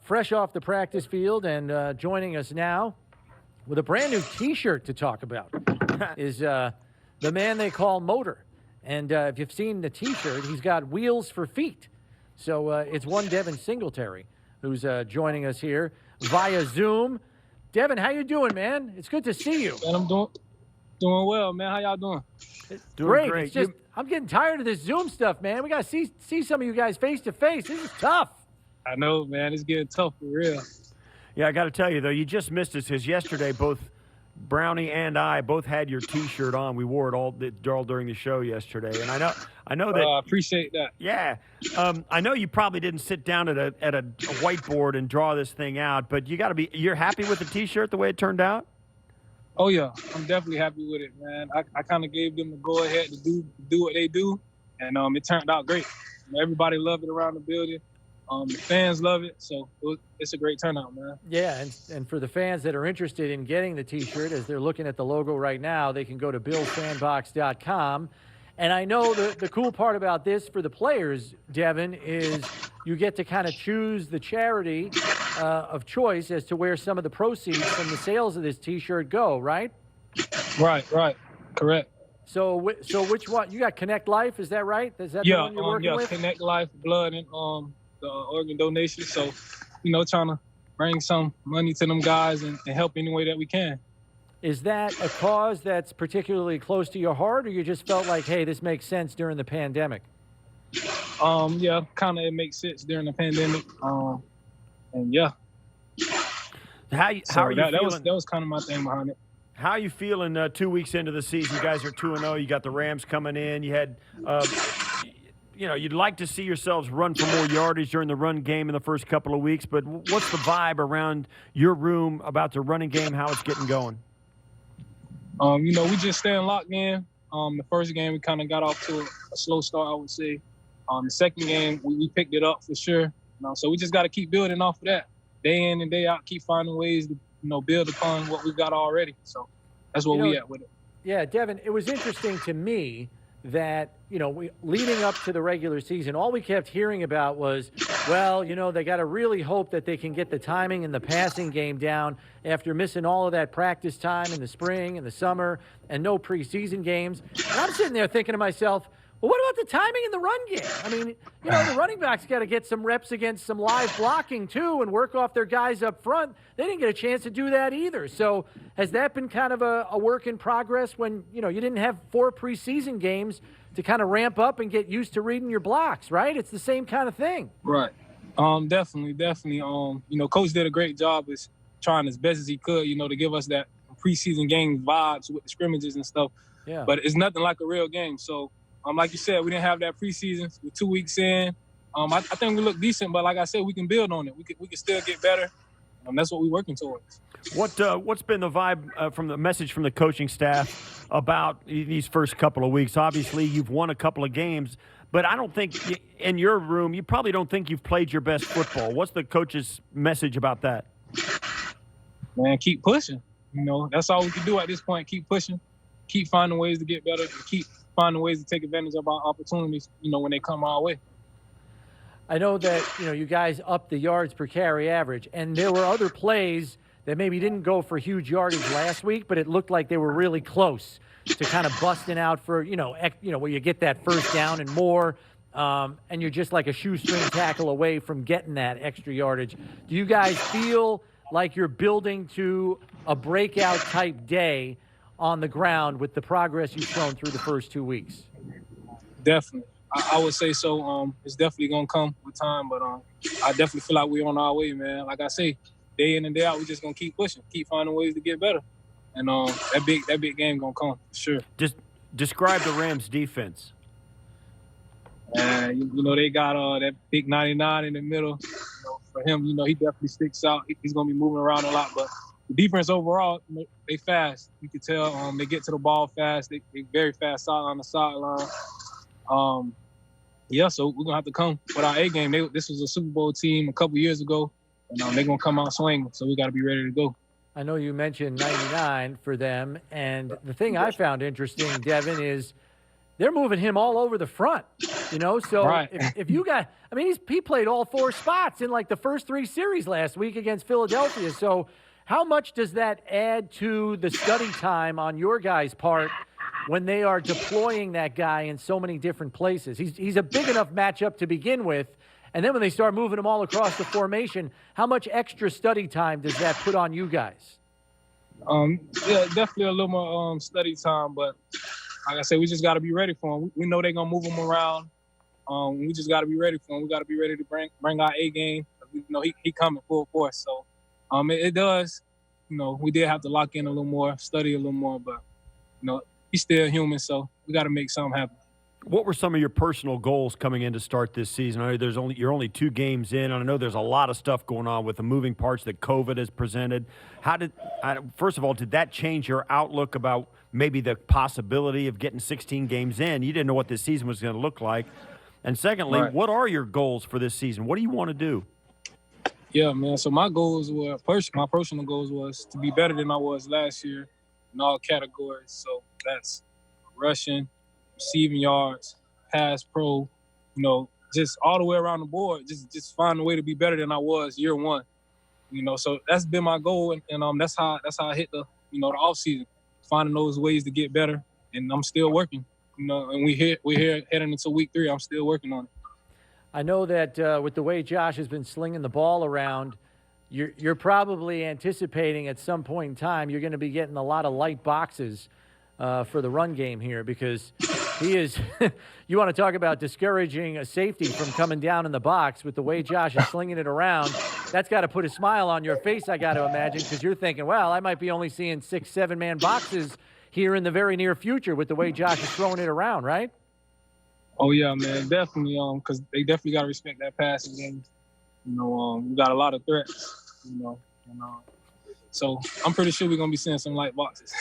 fresh off the practice field and joining us now with a brand new T-shirt to talk about is the man they call Motor. And if you've seen the T-shirt, he's got wheels for feet. So it's one Devin Singletary who's joining us here via Zoom. Devin, how you doing, man? It's good to see you. Man, I'm doing well, man. How y'all doing? Doing great. It's just, I'm getting tired of this Zoom stuff, man. We got to see some of you guys face to face. This is tough. I know, man. It's getting tough for real. Yeah, I got to tell you, though, you just missed us because yesterday both Brownie and I both had your T-shirt on. We wore it all during the show yesterday, and I know that. I appreciate that. Yeah, I know you probably didn't sit down at a whiteboard and draw this thing out, but you're happy with the T-shirt the way it turned out? Oh yeah, I'm definitely happy with it, man. I kind of gave them the go ahead to do what they do, and it turned out great. Everybody loved it around the building. The fans love it, so it's a great turnout, man. Yeah, and for the fans that are interested in getting the T-shirt, as they're looking at the logo right now, they can go to BillsFanbox.com. And I know the cool part about this for the players, Devin, is you get to kind of choose the charity of choice as to where some of the proceeds from the sales of this T-shirt go, right? Right, correct. So which one? You got ConnectLife, is that right? Is that the one you're working with? ConnectLife, blood, and the organ donation. So, trying to bring some money to them guys and help any way that we can. Is that a cause that's particularly close to your heart, or you just felt like, hey, this makes sense during the pandemic? Yeah, kind of it makes sense during the pandemic. And yeah. How are you feeling? That was kind of my thing behind it. How are you feeling 2 weeks into the season? You guys are 2-0. You got the Rams coming in. You had, you'd like to see yourselves run for more yardage during the run game in the first couple of weeks, but what's the vibe around your room about the running game, how it's getting going? We just staying locked in. The first game, we kind of got off to a slow start, I would say. The second game, we picked it up for sure. So we just got to keep building off of that. Day in and day out, keep finding ways to, build upon what we've got already. So that's where we at with it. Yeah, Devin, it was interesting to me that, leading up to the regular season, all we kept hearing about was, well, they got to really hope that they can get the timing and the passing game down after missing all of that practice time in the spring and the summer and no preseason games. And I'm sitting there thinking to myself, well, what about the timing in the run game? I mean, the running backs got to get some reps against some live blocking too and work off their guys up front. They didn't get a chance to do that either. So has that been kind of a work in progress when, you didn't have 4 preseason games to kind of ramp up and get used to reading your blocks, right? It's the same kind of thing. Right. Definitely. Coach did a great job as trying as best as he could, to give us that preseason game vibes with the scrimmages and stuff. Yeah. But it's nothing like a real game. So, like you said, we didn't have that preseason. We're 2 weeks in. I think we look decent, but like I said, we can build on it. We can still get better. That's what we're working towards. What's been the vibe from the message from the coaching staff about these first couple of weeks? Obviously, you've won a couple of games, but I don't think in your room, you probably don't think you've played your best football. What's the coach's message about that? Man, keep pushing. That's all we can do at this point. Keep pushing, keep finding ways to get better, and keep finding ways to take advantage of our opportunities, when they come our way. I know that, you guys upped the yards per carry average, and there were other plays that maybe didn't go for huge yardage last week, but it looked like they were really close to kind of busting out for, where you get that first down and more, and you're just like a shoestring tackle away from getting that extra yardage. Do you guys feel like you're building to a breakout type day on the ground with the progress you've shown through the first 2 weeks? Definitely. I would say so. It's definitely going to come with time, but I definitely feel like we're on our way, man. Like I say, day in and day out, we're just going to keep pushing, keep finding ways to get better. And that big game going to come, for sure. Just describe the Rams' defense. They got that big 99 in the middle. For him, he definitely sticks out. He's going to be moving around a lot, but the defense overall, they fast. You can tell they get to the ball fast. They very fast on the sideline. So we're going to have to come with our A game. This was a Super Bowl team a couple years ago, and they're going to come out swinging, so we got to be ready to go. I know you mentioned 99 for them, and the thing I found interesting, Devin, is they're moving him all over the front. You know, so Right. if you got, I mean, he played all 4 spots in like the first 3 series last week against Philadelphia. So how much does that add to the study time on your guys' part when they are deploying that guy in so many different places? He's a big enough matchup to begin with. And then when they start moving him all across the formation, how much extra study time does that put on you guys? Yeah, definitely a little more study time, but like I said, we just got to be ready for him. We know they're gonna move him around. We just got to be ready for him. We got to be ready to bring our A game. You know, he coming full force. So, it does. You know, we did have to lock in a little more, study a little more, but you know, he's still human, so we got to make something happen. What were some of your personal goals coming in to start this season? I know you're only 2 games in, and I know there's a lot of stuff going on with the moving parts that COVID has presented. First of all, did that change your outlook about maybe the possibility of getting 16 games in? You didn't know what this season was going to look like. And secondly, Right. What are your goals for this season? What do you want to do? Yeah, man. So my goals were my personal goals was to be better than I was last year in all categories. So that's rushing, receiving yards, pass pro, you know, just all the way around the board. Just find a way to be better than I was year one. You know, so that's been my goal, and that's how I hit the off season, finding those ways to get better, and I'm still working. You know, and we're here heading into week 3. I'm still working on it. I know that with the way Josh has been slinging the ball around, you're probably anticipating at some point in time you're going to be getting a lot of light boxes for the run game here, because he is – you want to talk about discouraging a safety from coming down in the box with the way Josh is slinging it around. That's got to put a smile on your face, I got to imagine, because you're thinking, well, I might be only seeing 6, 7-man boxes here in the very near future with the way Josh is throwing it around, right? Oh, yeah, man, definitely, because they definitely got to respect that passing game. You know, we got a lot of threats, you know, and so I'm pretty sure we're going to be seeing some light boxes.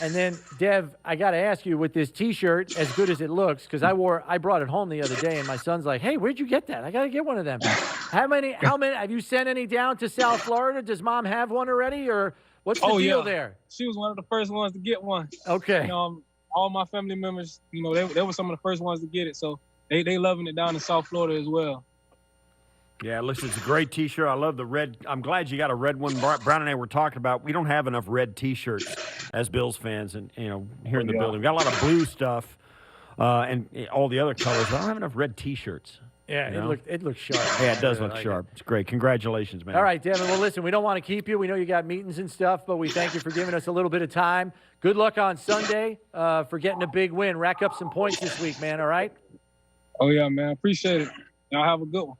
And then, Dev, I got to ask you, with this T-shirt, as good as it looks, because I brought it home the other day, and my son's like, hey, where'd you get that? I got to get one of them. How many, have you sent any down to South Florida? Does Mom have one already, or what's the deal there? She was one of the first ones to get one. Okay. All my family members, you know, they were some of the first ones to get it, so they loving it down in South Florida as well. Yeah, listen, it's a great T-shirt. I love the red. I'm glad you got a red one. Brown and I were talking about, we don't have enough red T-shirts as Bills fans, and here in the building. We got a lot of blue stuff and all the other colors. But I don't have enough red T-shirts. Yeah, it looks sharp. Yeah, it does look sharp. It's great. Congratulations, man. All right, Devin. Well, listen, we don't want to keep you. We know you got meetings and stuff, but we thank you for giving us a little bit of time. Good luck on Sunday for getting a big win. Rack up some points this week, man, all right? Oh, yeah, man. Appreciate it. Y'all have a good one.